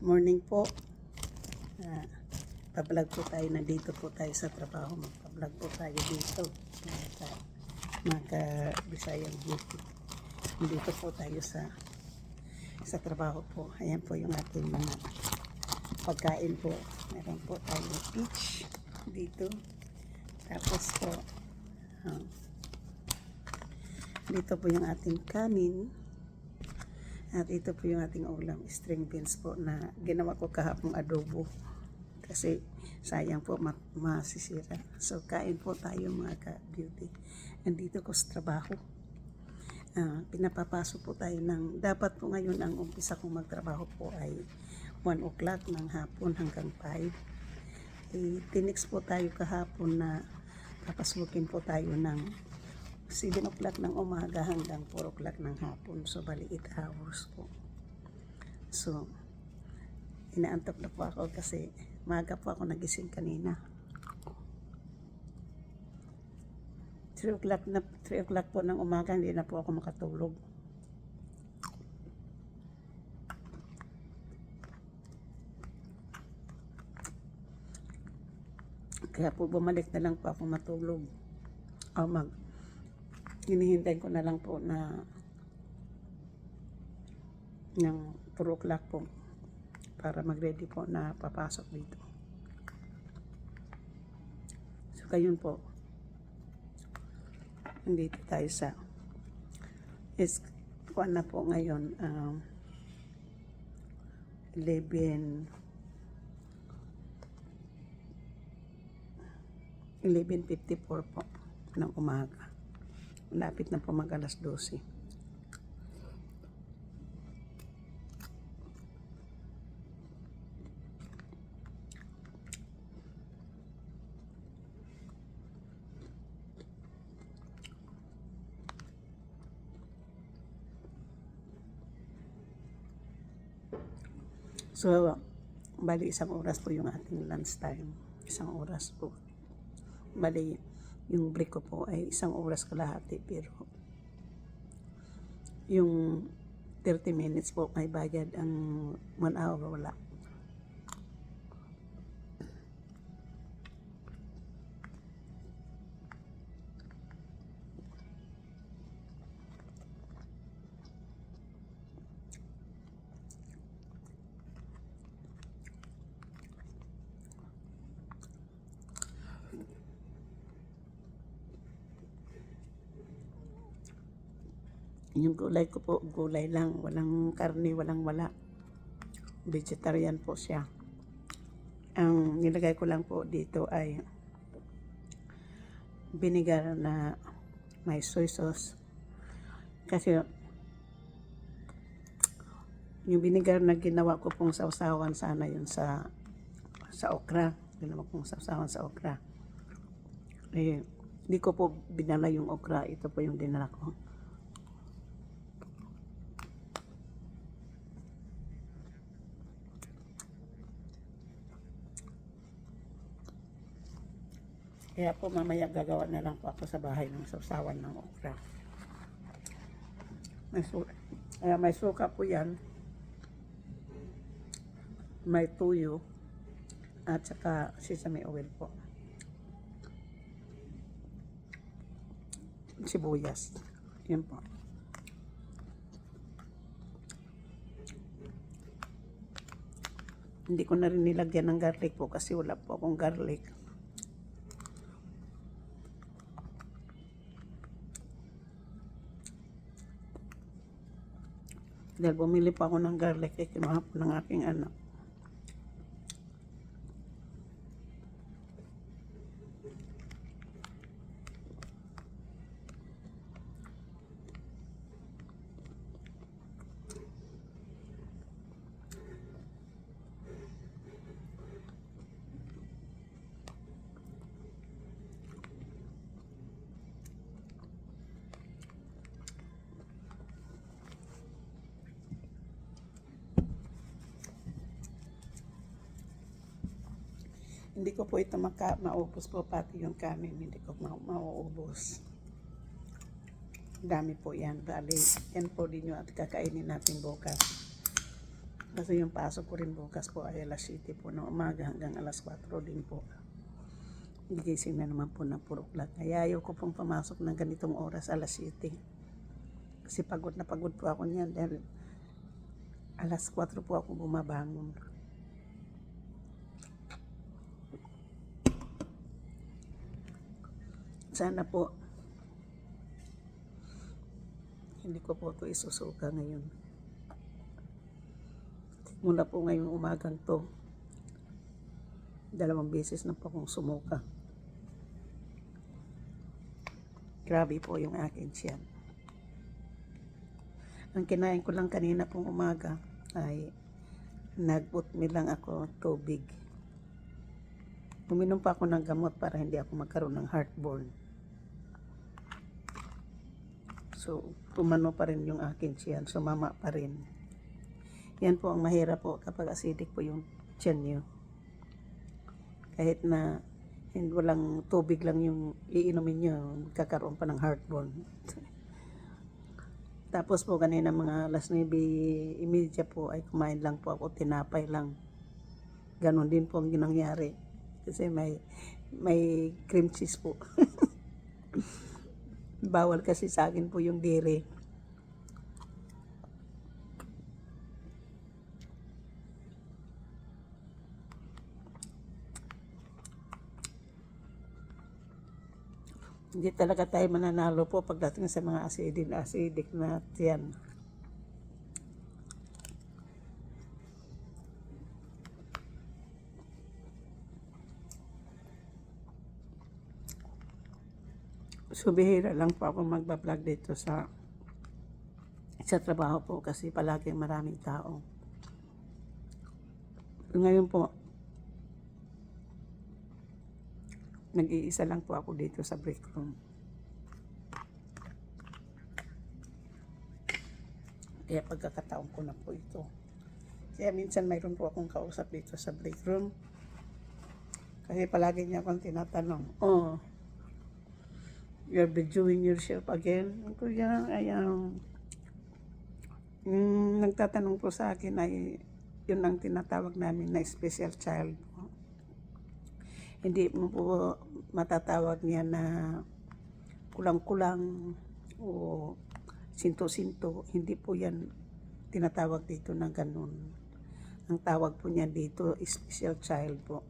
Morning po. Pa-vlog po tayo. Nandito po tayo sa trabaho. Magpa-vlog po tayo dito. Sa mga Bisayang Beauty. Nandito po tayo sa trabaho po. Ayan po yung ating mga pagkain po. Meron po tayong peach dito. Tapos po, dito po yung ating kanin. At ito po yung ating ulam, string beans po na ginawa ko kahapong adobo. Kasi sayang po masisira. So kain po tayo mga ka-beauty. Andito ko sa trabaho. Pinapapasok po tayo dapat po ngayon ang umpisa kong magtrabaho po ay 1 o'clock ng hapon hanggang 5. Tinix po tayo kahapon na papasukin po tayo ng 7 o'clock ng umaga hanggang 4 o'clock ng hapon. So, bali 8 hours po. So, inaantok na po ako kasi maaga po ako nagising kanina. 3 o'clock po ng umaga, hindi na po ako makatulog. Kaya po bumalik na lang po ako matulog. Hinihintay ko na lang po na ng 4 o'clock po para mag-ready po na papasok dito. So, kayon po. Nandito tayo sa kuwan na po ngayon 11:54 po ng umaga. Lapit na po mag alas 12. So, bali 1 oras po yung ating lunch time. 1 oras po. Bali, yung break ko po ay 1 oras kalahati, pero yung 30 minutes po may bayad, ang 1 hour wala. Yung gulay ko po, gulay lang, walang karne, wala. Vegetarian po siya. Ang nilagay ko lang po dito ay vinegar na may soy sauce. Kasi yung vinegar na ginawa ko pong sausawan sana yun sa okra. Ginawa kong sausawan sa okra. Hindi ko po binala yung okra. Ito po yung dinala ko. Kaya po mamaya gagawa na lang po ako sa bahay ng sausawan ng okra. May suka po yan. May tuyo. At saka sesame oil po. Sibuyas. Yan po. Hindi ko na rin nilagyan ng garlic po kasi wala po akong garlic. Dahil bumili pa ako ng garlic, kinuha po ng aking anak. Hindi ko po ito maubos po, pati yung kanin, hindi ko mauubos. Dami po yan. Bali, yan po din yung at kakainin natin bukas. Kasi yung pasok ko rin bukas po ay alas 7 po ng umaga hanggang alas 4 din po. Gigising na naman po ng 4 o'clock. Kaya ayaw ko pong pumasok ng ganitong oras alas 7. Kasi pagod na pagod po ako niyan dahil alas 4 po ako bumabangon. Sana po hindi ko po ito isusuka ngayon. Mula po ngayong umagang to, 2 beses na po akong sumuka. Grabe po yung akin siyan. Ang kinain ko lang kanina pong umaga ay nag-oatmeal lang ako, tubig. Uminom pa ako ng gamot para hindi ako magkaroon ng heartburn. So, tumano pa rin yung akin siyan, sumama pa rin. Yan po ang mahirap po kapag acidic po yung tiyan nyo. Kahit na walang tubig lang yung iinumin nyo, magkakaroon pa ng heartburn. Tapos po kanina mga alas 9:30 po ay kumain lang po ako, tinapay lang. Ganon din po ang ginangyari. Kasi may cream cheese po. Bawal kasi sa akin po yung dairy. Hindi talaga tayo mananalo po pagdating sa mga acidic na tiyan. So, bihira lang po ako magbablog dito sa trabaho po kasi palagi maraming tao. Ngayon po, nag-iisa lang po ako dito sa break room. Kaya pagkakataon ko na po ito. Kaya minsan mayroon po akong kausap dito sa break room. Kasi palagi niya akong tinatanong, "Oh, you're videoing yourself again?" Kuya, yung nagtatanong po sa akin ay yun ang tinatawag namin na special child po. Hindi mo po matatawag niya na kulang-kulang o sinto-sinto. Hindi po yan tinatawag dito na ganun. Ang tawag po niya dito, special child po.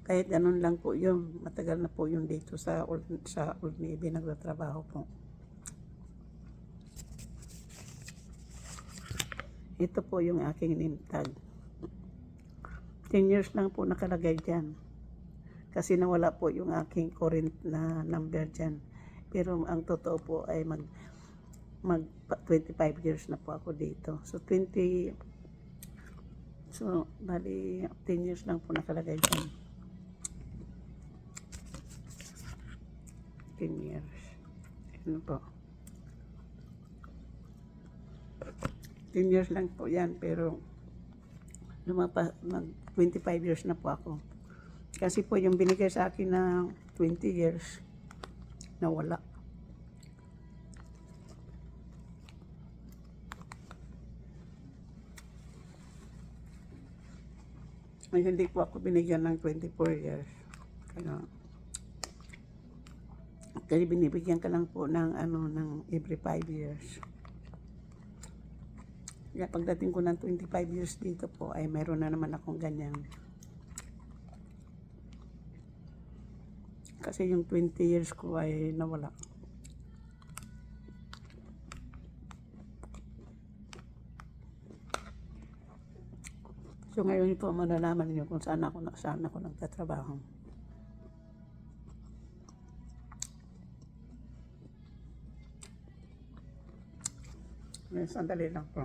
Kahit ganun lang po yun, matagal na po yun dito sa Old Navy nagtatrabaho po. Ito po yung aking name tag. 10 years lang po nakalagay dyan. Kasi nawala po yung aking current na number dyan. Pero ang totoo po ay mag 25 years na po ako dito. So, bali 10 years lang po nakalagay dyan. 10 years. Ano po? 10 years lang po yan, pero mag 25 years na po ako. Kasi po yung binigay sa akin na 20 years, nawala. Ay, hindi po ako binigyan ng 24 years. Kasi binibigyan ka lang po ng ng every 5 years. Kaya pagdating ko ng 25 years dito po, ay mayroon na naman akong ganyan. Kasi yung 20 years ko ay nawala. So ngayon po malalaman niyo kung saan ako nagtatrabaho. Sandali lang po.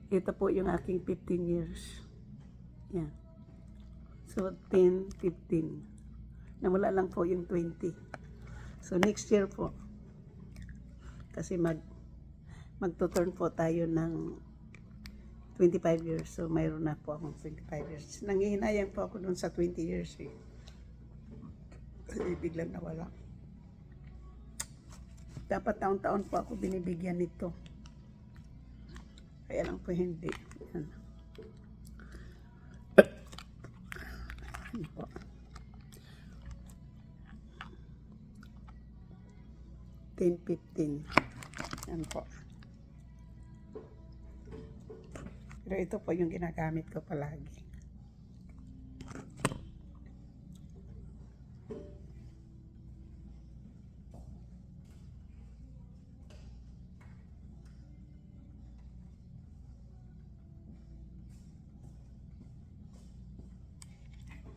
Ito po yung aking 15 years. Yan. So, 10, 15. Nawala lang po yung 20. So, next year po. Kasi magtuturn po tayo ng 25 years. So, mayroon na po akong 25 years. Nangihinayang po ako dun sa 20 years eh. Kasi biglang nawala. Dapat taon-taon po ako binibigyan nito. Kaya lang po hindi. Yan. Yan po. $10.15. Yan po. Pero ito po yung ginagamit ko palagi.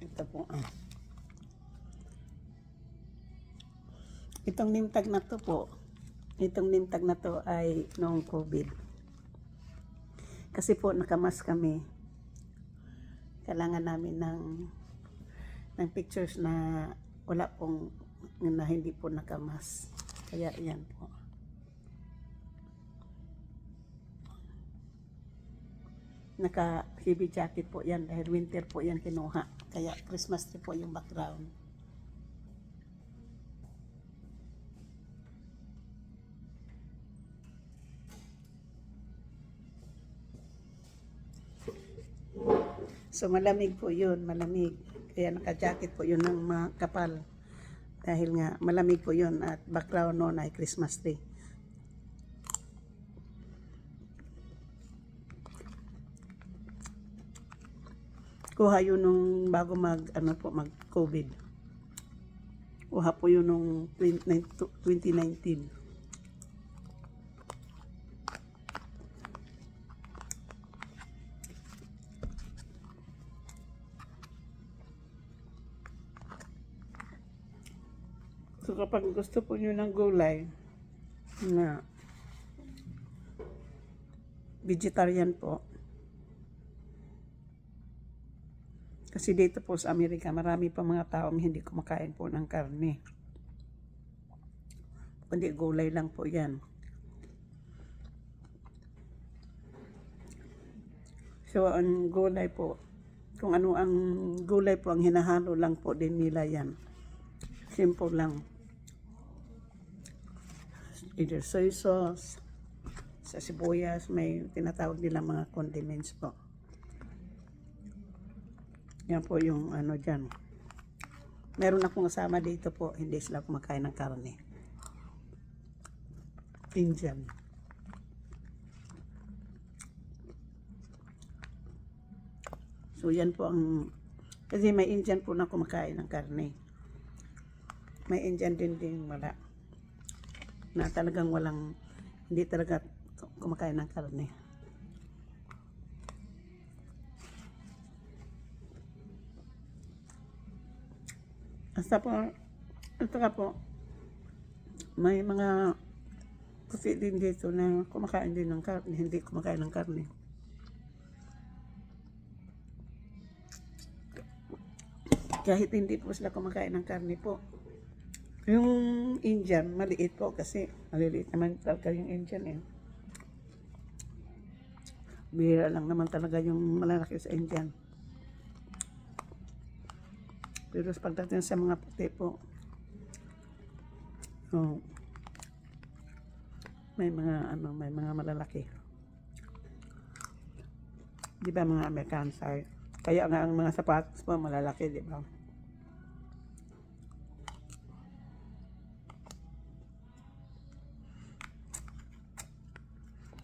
Ito po. Itong name tag na to po, itong name tag na to ay noong COVID. Kasi po nakamas kami. Kailangan namin ng pictures na wala pong, na hindi po nakamas. Kaya yan po. Naka heavy jacket po yan dahil winter po yan kinuha. Kaya Christmas tree po yung background. So malamig po yun, malamig. Kaya naka-jacket po yun ng makapal. Dahil nga malamig po yun at background noon ay Christmas tree. Kuha yun nung bago mag-COVID. Kuha po yun nung 2019. So kapag gusto po nyo ng gulay na vegetarian po, kasi dito po sa Amerika, marami pa mga taong hindi kumakain po ng karne. Kundi gulay lang po yan. So, ang gulay po, kung ano ang gulay po, ang hinahalo lang po din nila yan. Simple lang. Either soy sauce, sa sibuyas, may tinatawag nila mga condiments po. Yan po yung ano dyan. Meron akong kasama dito po, hindi sila kumakain ng karne. Indian. So yan po ang, kasi may Indian po na kumakain ng karne. May Indian din wala. Na talagang walang, hindi talaga kumakain ng karne. Basta po, ito ka po, may mga kasi din dito na kumakain din ng karne, hindi kumakain ng karne. Kahit hindi po sila kumakain ng karne po. Yung Indian, maliit po kasi maliliit naman talaga yung Indian eh. Bihira lang naman talaga yung malalaki sa Indian. Pero pagdating sa mga puti po, may mga malalaki. Di ba mga American style? Kaya nga ang mga sapatos po malalaki, di ba?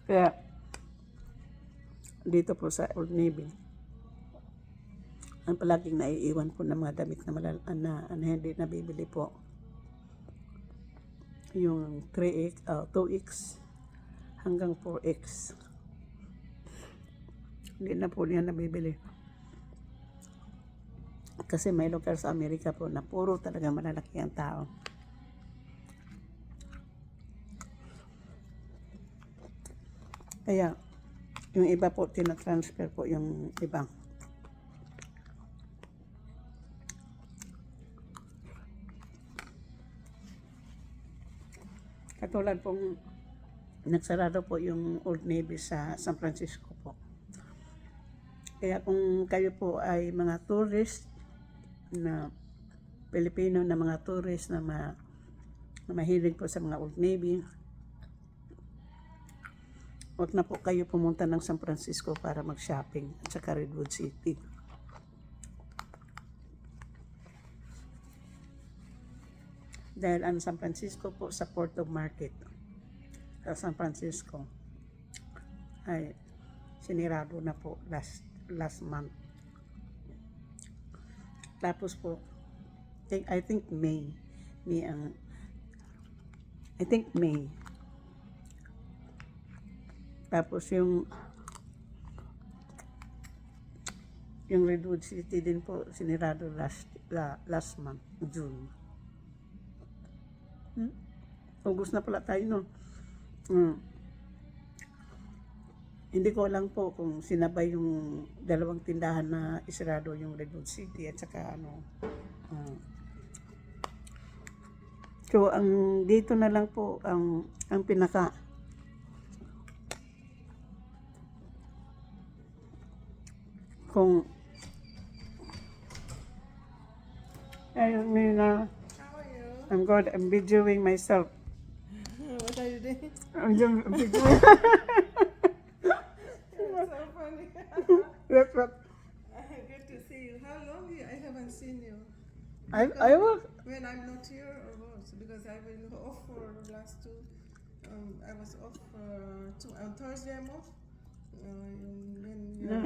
Kaya dito po sa Old Navy, ang palaging naiiwan po ng mga damit na hindi nabibili po. Yung 3X, 2X hanggang 4X. Hindi na po niya nabibili. Kasi may lugar sa Amerika po na puro talaga malalaki ang tao. Kaya Yung iba po, tinatransfer po yung iba. Katulad pong nagsarado po yung Old Navy sa San Francisco po. Kaya kung kayo po ay mga tourist na Pilipino na mga tourist na mahilig po sa mga Old Navy, huwag na po kayo pumunta ng San Francisco para mag-shopping at saka Redwood City. Dahil ang San Francisco po sa Port of Market sa San Francisco ay sinirado na po last month. Tapos po, I think May tapos yung Redwood City din po sinirado last month, June. August na pala tayo, no? Hindi ko lang po kung sinabay yung dalawang tindahan na isirado, yung Redwood City at saka so ang dito na lang po ang pinaka kung ayun na. I'm good. I'm videoing myself. What are you doing? I'm just videoing. That's so funny. That's what Good to see you. How long I haven't seen you? I work. When I'm not here or what? Because I've been off for the last two. I was off on Thursday. I'm off. No,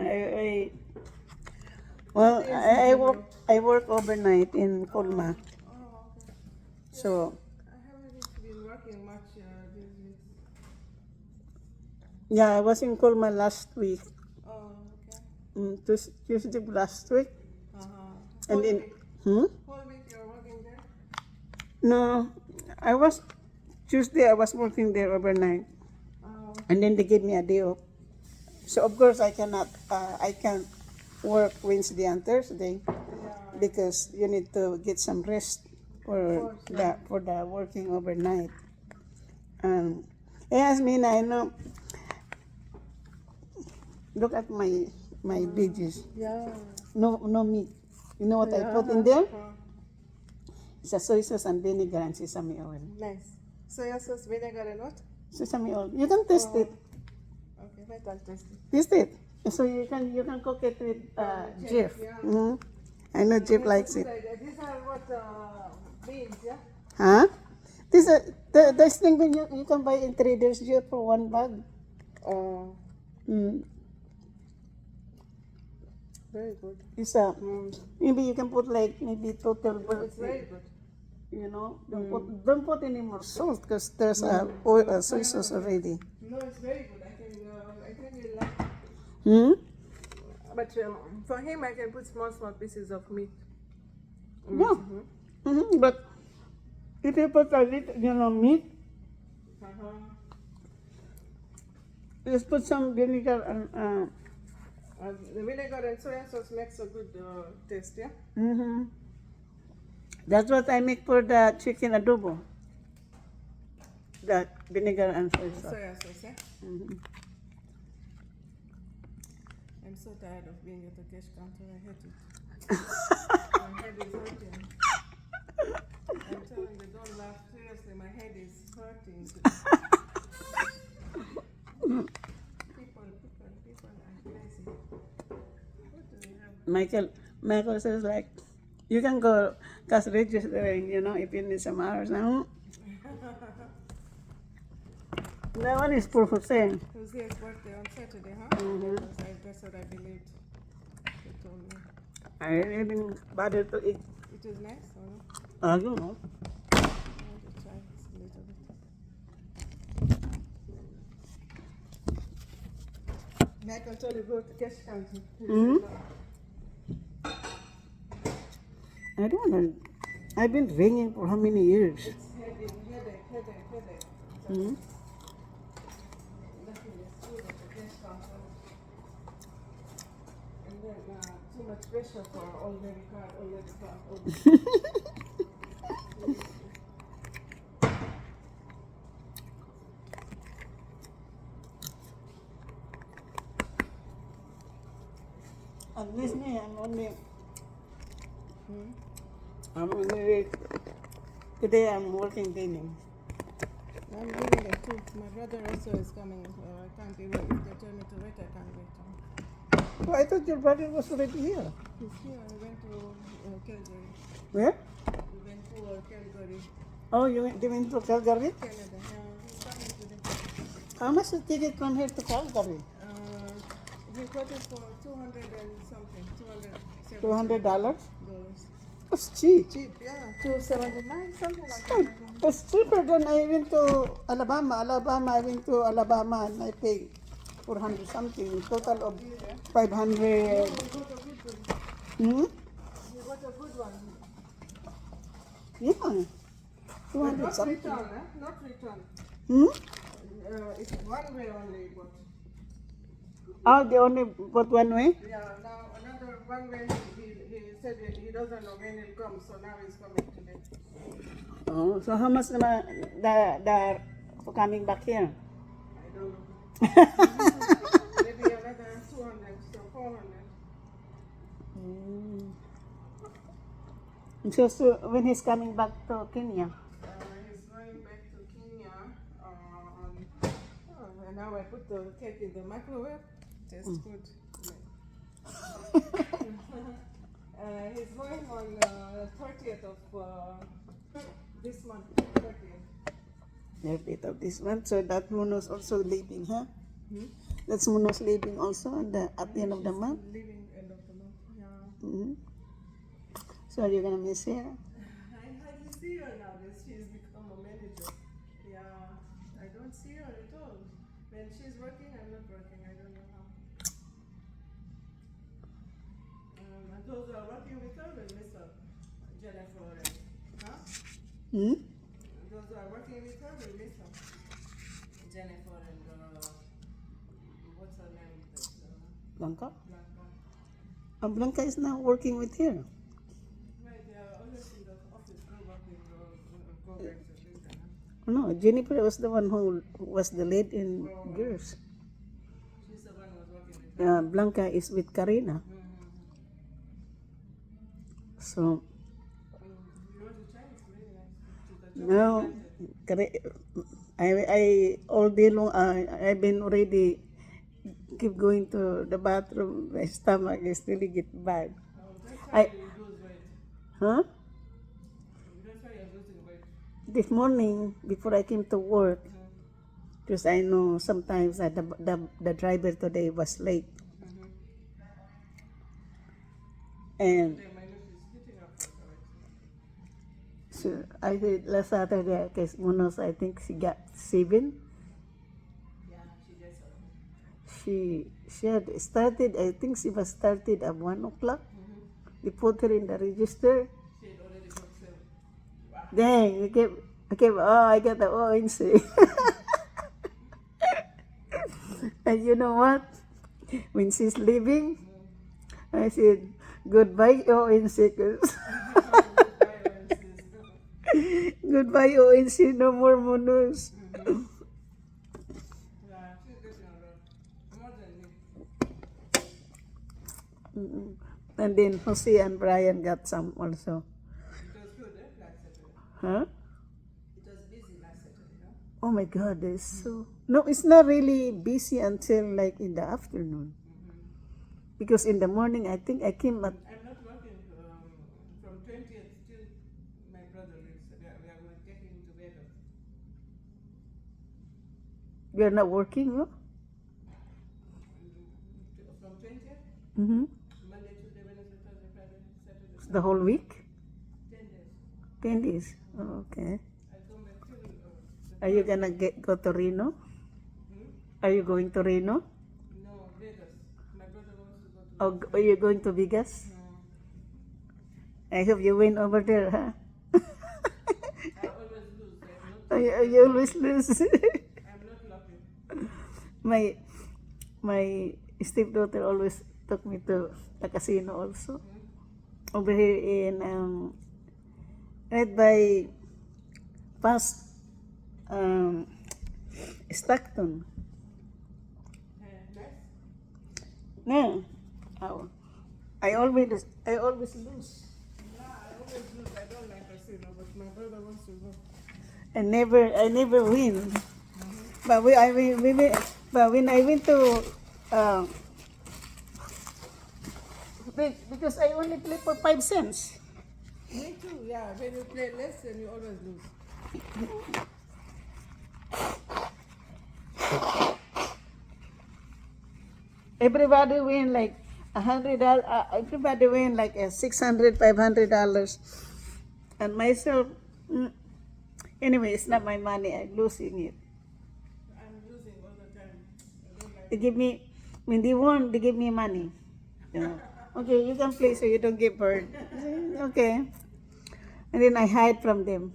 I work overnight in Colma. Oh, okay. So I haven't been working much this week. yeah, I was in Colma last week. Oh, okay. Tuesday last week. Uh-huh. And then Whole week you're working there? no, I was Tuesday I was working there overnight. Oh, And then they gave me a day off. So of course I can't work Wednesday and Thursday yeah. because you need to get some rest for the working overnight. Yes, Mina, I know. Look at my veggies. Yeah. No meat. You know what I put in there? It's a soy sauce and vinegar and sesame oil. Nice. Soya sauce, vinegar, and what? Sesame oil. You can taste it. Okay, wait, I'll taste it. Taste it. So you can cook it with Jeff. yeah. Mhm. I know Jeff likes it. These are what beans, yeah? Huh? This thing when you can buy in Trader's Joe's for 1 bag. Oh, very good. It's maybe you can put like maybe total It's very good. you know, don't put any more salt because there's soy sauce already. No, it's very good. I think you'll like it. Hmm? But for him, I can put small pieces of meat. Yeah. But if you put a little, meat, just put some vinegar and The vinegar and soya sauce makes a good taste, yeah? That's what I make for the chicken adobo. The vinegar and soy sauce. Soya sauce, yeah? I'm so tired of being at the cash counter. I hate it. My head is hurting. I'm telling you, don't laugh. Seriously, my head is hurting. People are crazy. What do we have? Michael says like, you can go cash registering, if you need some hours. Now, that one is for Hussein. Jose's birthday on Saturday, huh? That's what I believed. They told me. I didn't bother to eat. It was nice, or no? I don't know. I want to try this a little bit. Michael told you go to cash counter. I don't know. I've been ringing for how many years? It's headache. Hmm? Nothing is good at the cash counter. too much pressure for already car, already car. At least me, I'm only, today I'm working cleaning. I'm leaving them too. My brother also is coming. I can't even, if they tell me to wait, I can't wait. Oh, I thought your brother was already here. He's here. I went to Calgary. Where? We went to Calgary, Oh, they went to Calgary? Canada. Yeah, he's coming today. How much the ticket from here to Calgary? He got it for 200 and something. $200? $200. That's cheap. Cheap, yeah. 279, something like that. Oh, it's cheaper than I went to Alabama. I went to Alabama and I paid 400 something. Total of 500. You got a good one. Hmm? You got a good one. Yeah. 200 Not something. return, eh? Not return. Hmm? It's one way only, but Oh, they only got one way? yeah, now another one way he said he doesn't know when he'll come, so now he's coming today. Oh, so how much naman the for coming back here? I don't know. Maybe another 200, so 400. So when he's coming back to Kenya? He's going back to Kenya and now I put the cake in the microwave. Tastes good. He's going on 30th of this month. 30th. 30th of this month. So that Muno's also leaving, huh? Hmm? That's Muno's leaving also at the end of the month. Leaving end of the month. Yeah. Mm-hmm. So you're gonna miss her? I hardly see her now that she's become a manager. Yeah, I don't see her at all. When she's working, I'm not working. I don't know how. And those who are working with her will miss her. Jennifer and, huh? Hmm? Those who are working with her will miss her. Jennifer and, what's her name? Blanca? Blanca. Blanca is now working with her. Right, they are always in the office, no working programs and things like that. No, Jennifer was the one who was the lead in Girls. She's the one who was working with her. Blanca is with Karina. So You want to try? It's really nice. now, I all day long I've been already keep going to the bathroom. My stomach is really get bad. That's I why you lose weight. huh? That's why you're losing weight. This morning before I came to work, because I know sometimes that the driver today was late, and My nose is hitting up for so I said last Saturday, because Munoz, I think she got 7. yeah, she gets up. She had started, I think she was started at 1 o'clock. They put her in the register. She had already got 7. Wow. Dang, I got the ONC. And you know what? When she's leaving, I said, goodbye ONC. Goodbye ONC, no more Munoz. Yeah, she's getting a lot. More than me. And then Jose and Brian got some also. It was good, last Saturday. Huh? It was busy last Saturday, no? Oh my God, it's so... No, it's not really busy until like in the afternoon. Because in the morning, I think I came at... I'm not working from 20th till my brother leaves. We are going to take him to Vegas. You're not working, no? From 20th, Mm-hmm. Monday, Tuesday, Wednesday, Thursday, Friday, Saturday, The whole week? 10 days. 10 days. Oh, okay. I come back till Are you gonna go to Reno? Are you going to Reno? no, Vegas. My brother wants to go to Or are you going to Vegas? I hope you win over there, huh? I always lose. You always lose. I'm not lucky. My stepdaughter always took me to the casino also. Over here in right by past Stockton. Nice. No. Oh. I always lose. Yeah, I always lose. I don't like casino, but my brother wants to go. I never win. But but when I went to because I only play for 5 cents. Me too, yeah. When you play less, then you always lose. Everybody win like $100. Everybody win like $600, $500, and myself. Anyway, it's not my money. I'm losing it. I'm losing all the time. I don't like They give me when they won. They give me money. You know. Okay, you can play so you don't get burned. Okay, and then I hide from them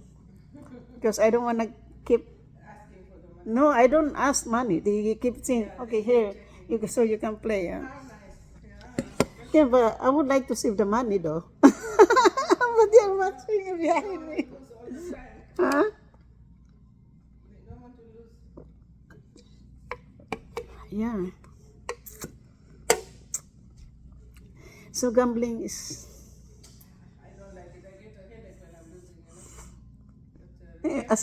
because I don't want to keep. asking for the money. No, I don't ask money. They keep saying, okay, here, so you can play. Yeah. How nice. Yeah, but I would like to save the money though. But they're watching behind me. Lose all the time. Huh? They don't want to lose. Yeah. So gambling is. I don't like it. I get a headache when I'm losing, But, As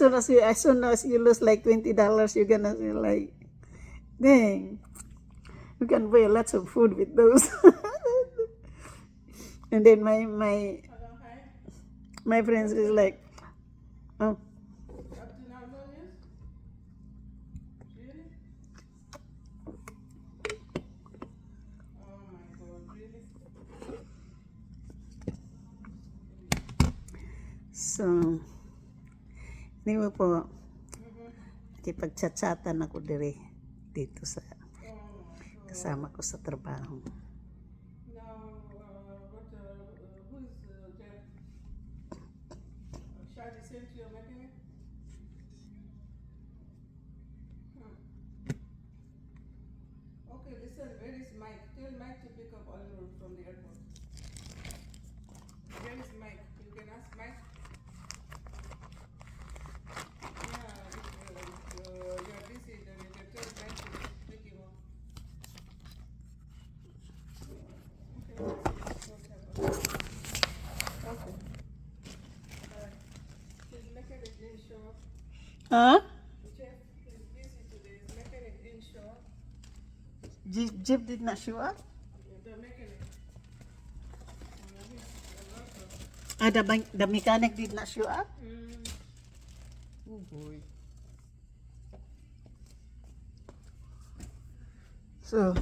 soon as you lose like $20, you're gonna say like, dang, you can buy lots of food with those. And then my friends is like, oh, up to now, no news? Really? Oh my God, really? so, anyway po, nakipag-chat-chatan ako dito sa kasama ko sa trabaho. Now, who's Jeff? Shadi sent you a mechanic? Okay, listen, where is Mike? Tell Mike to pick up Oliver from the airport. Where is Mike? You can ask Mike. Yeah, if you're busy, then you can tell Mike to pick him up. Okay. His mechanic didn't show up. Huh? Jeff is busy today. His mechanic didn't show up. Jeep did not show up? The mechanic. The mechanic did not show up? Oh boy. So,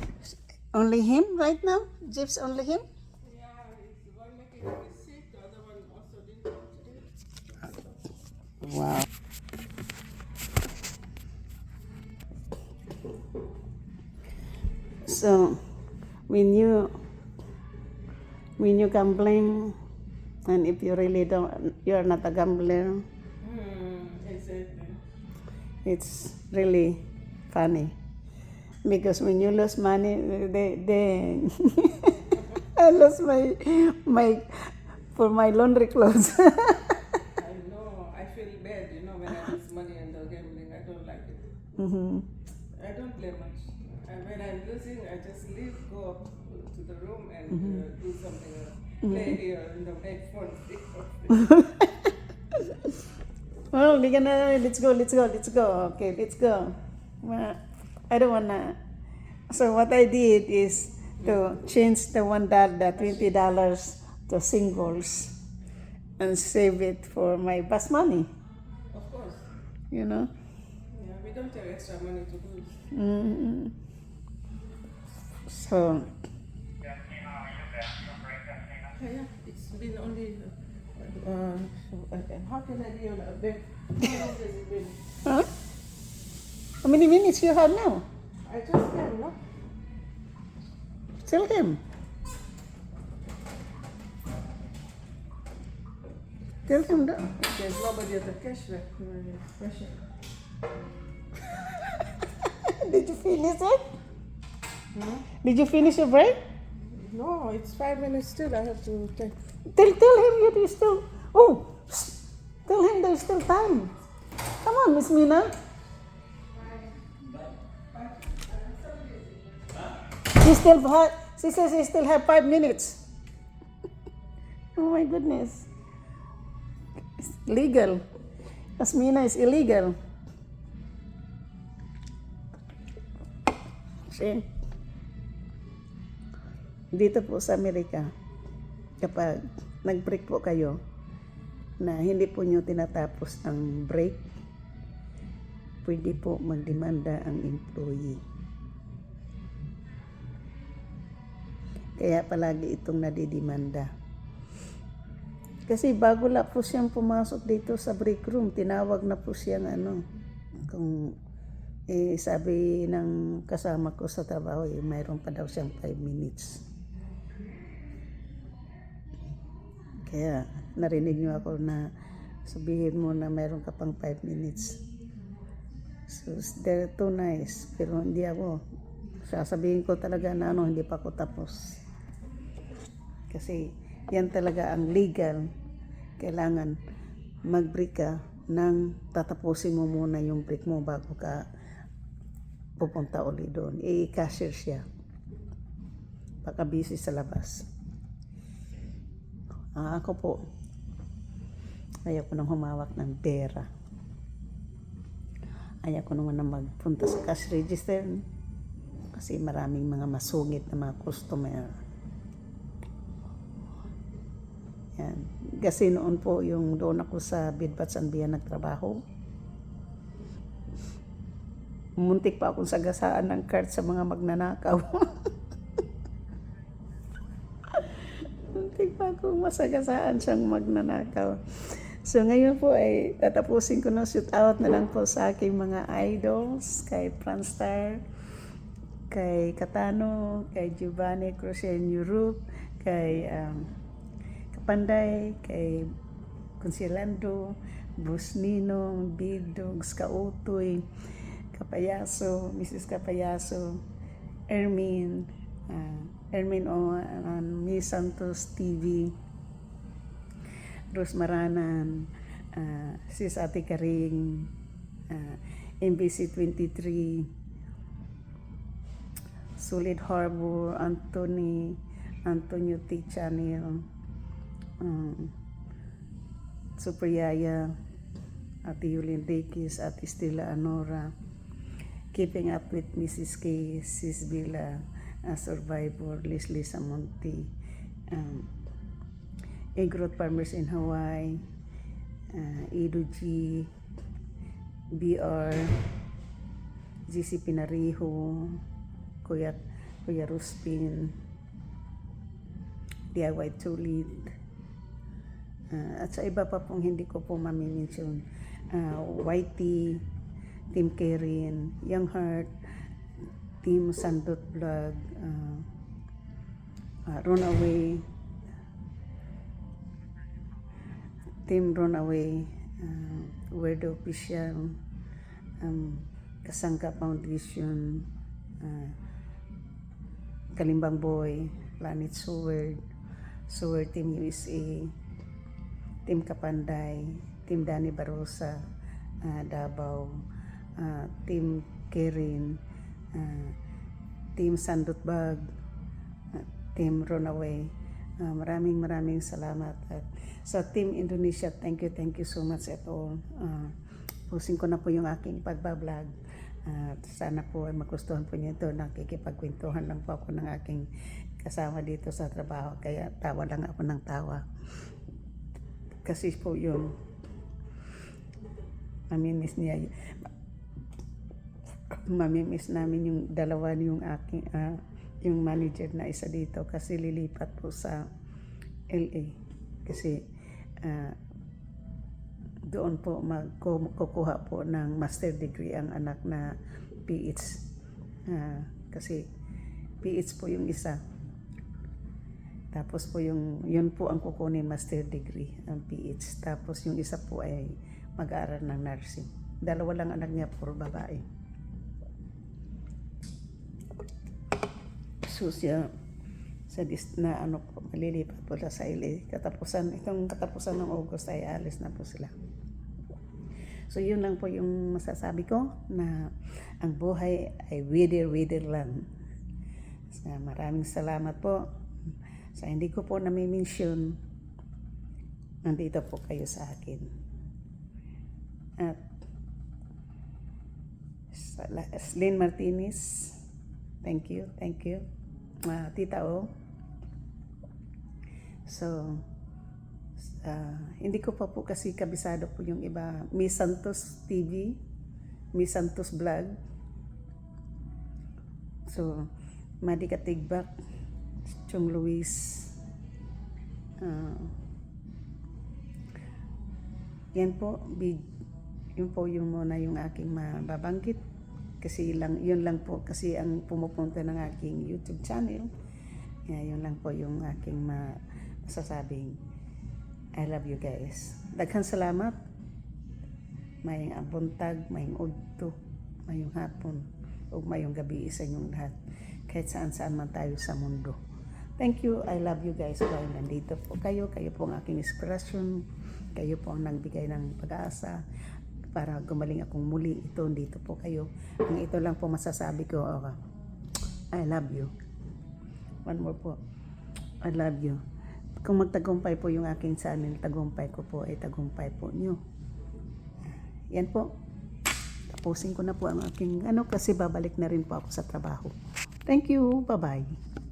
only him right now? Jeep's only him? Yeah, it's one mechanic is sick, the other one also didn't come today. Wow. So, when you gambling, and if you really you're not a gambler, Exactly. it's really funny. Because when you lose money, they I lost my for my laundry clothes. I know. I feel bad, when I lose money and the gambling. I don't like it. I don't play much. And when I'm losing, I just leave, go up to the room and do something else. Play here in the bed phone. Well, let's go. Okay, let's go. Well, I don't wanna. So what I did is to change the $1, the $20 to singles, and save it for my bus money. Of course. Yeah, We don't have extra money to lose. So Yeah, it's been only. How can I be on a bed? How long has it been? huh? How many minutes you have now? I just came, no? Tell him. Tell him that. There's nobody at the cash there. Did you finish it? Did you finish your break? No, it's 5 minutes still. I have to take. Tell him you still. Oh, tell him there's still time. Come on, Miss Mina. She says she still have 5 minutes. Oh my goodness. It's legal. Asmina is illegal. See? Dito po sa Amerika, kapag nag-break po kayo, na hindi po nyo tinatapos ang break, pwede po magdemanda ang employee. Kaya palagi itong nadidemanda. Kasi bago la po siyang pumasok dito sa break room, tinawag na po siyang kung sabi ng kasama ko sa trabaho, mayroon pa daw siyang 5 minutes. Kaya narinig niyo ako na sabihin mo na mayroon ka pang 5 minutes. So they're too nice. Pero hindi ako. Sasabihin ko talaga na hindi pa ako tapos. Kasi yan talaga ang legal. Kailangan mag-break ka nang tatapusin mo muna yung break mo bago ka pupunta ulit doon. I-cashier siya. Baka busy sa labas. Ako po, ayaw ko nang humawak ng pera. Ayaw ko naman na magpunta sa cash register kasi maraming mga masungit na mga customer. Yan. Kasi noon po yung doon ako sa Bidbats and Bia nagtrabaho, muntik pa akong sagasaan ng card sa mga magnanakaw. Muntik pa akong masagasaan siyang magnanakaw. So ngayon po ay tatapusin ko na shoot out na lang po sa aking mga idols, kay Franstar, kay Katano, kay Giovanni Crucian Europe, kay Kapanday, kay Consilando, Bruce Ninong, Bidogs, Kautoy, Kapayaso, Mrs. Kapayaso, Ermin Miss Santos TV, Rose Maranan, Sis Ate Karing, MBC 23, Solid Harbor, Antonio T. Channel, Super Yaya, Ate Yulin Rikis, Ate Stella Anora, Keeping Up with Mrs. K, Sis Villa, Survivor, Leslie Samonti, Growth Farmers in Hawaii, Edo G, BR, GC Pinariho, Kuya Ruspin, DIY Tulit, at sa iba pa pong hindi ko po mamimension, YT, Team Karen, Young Heart, Team Sandot Vlog, Runaway, Team Runaway, Word Official, Kasangka Foundation, Kalimbang Boy, Planet Sword, Sword Team USA, Team Kapanday, Team Danny Barosa, Davao, Team Karen, Team Sandot Bag, Team Runaway. Maraming salamat. At sa Team Indonesia, thank you so much at all. Pusin ko na po yung aking pagbablog. Sana po ay magustuhan po niyo ito. Nakikipagkwentuhan lang po ako ng aking kasama dito sa trabaho. Kaya tawa lang ako ng tawa. Kasi po yun, mamimiss namin yung dalawa yung aking yung manager na isa dito kasi lilipat po sa LA kasi doon po magkukuha po ng master degree ang anak na PH, kasi PH po yung isa, tapos po yun po ang kukunin master degree ang PH, tapos yung isa po ay mag-aaral ng nursing. Dalawa lang anak niya, puro babae. So na ano po, malilipat po sa LA. Itong katapusan ng August ay alis na po sila. So yun lang po yung masasabi ko, na ang buhay ay wither lang. So, maraming salamat po. Sa hindi ko po nami-mention, nandito po kayo sa akin. At Lynn Martinez, thank you. Tita O. So, hindi ko pa po kasi kabisado po yung iba. Miss Santos TV, Miss Santos Vlog. So, Madi Katigbak, Chong Luis. Yan po, yun po yung muna yung aking mababanggit. Kasi yun lang po kasi ang pumupunta ng aking YouTube channel. Yun lang po yung aking masasabing. I love you guys. Daghang salamat. Mayong buntag, mayong udto, mayong hapon, o mayong gabi sa inyong lahat. Kahit saan man tayo sa mundo. Thank you. I love you guys. Dahil nandito po kayo. Kayo po ang aking inspirasyon. Kayo po ang nagbigay ng pag-asa para gumaling akong muli. Dito po kayo. Ang ito lang po masasabi ko. I love you. One more po. I love you. Kung magtagumpay po yung aking channel, tagumpay ko po ay tagumpay po nyo. Yan po. Tapusin ko na po ang aking kasi babalik na rin po ako sa trabaho. Thank you. Bye-bye.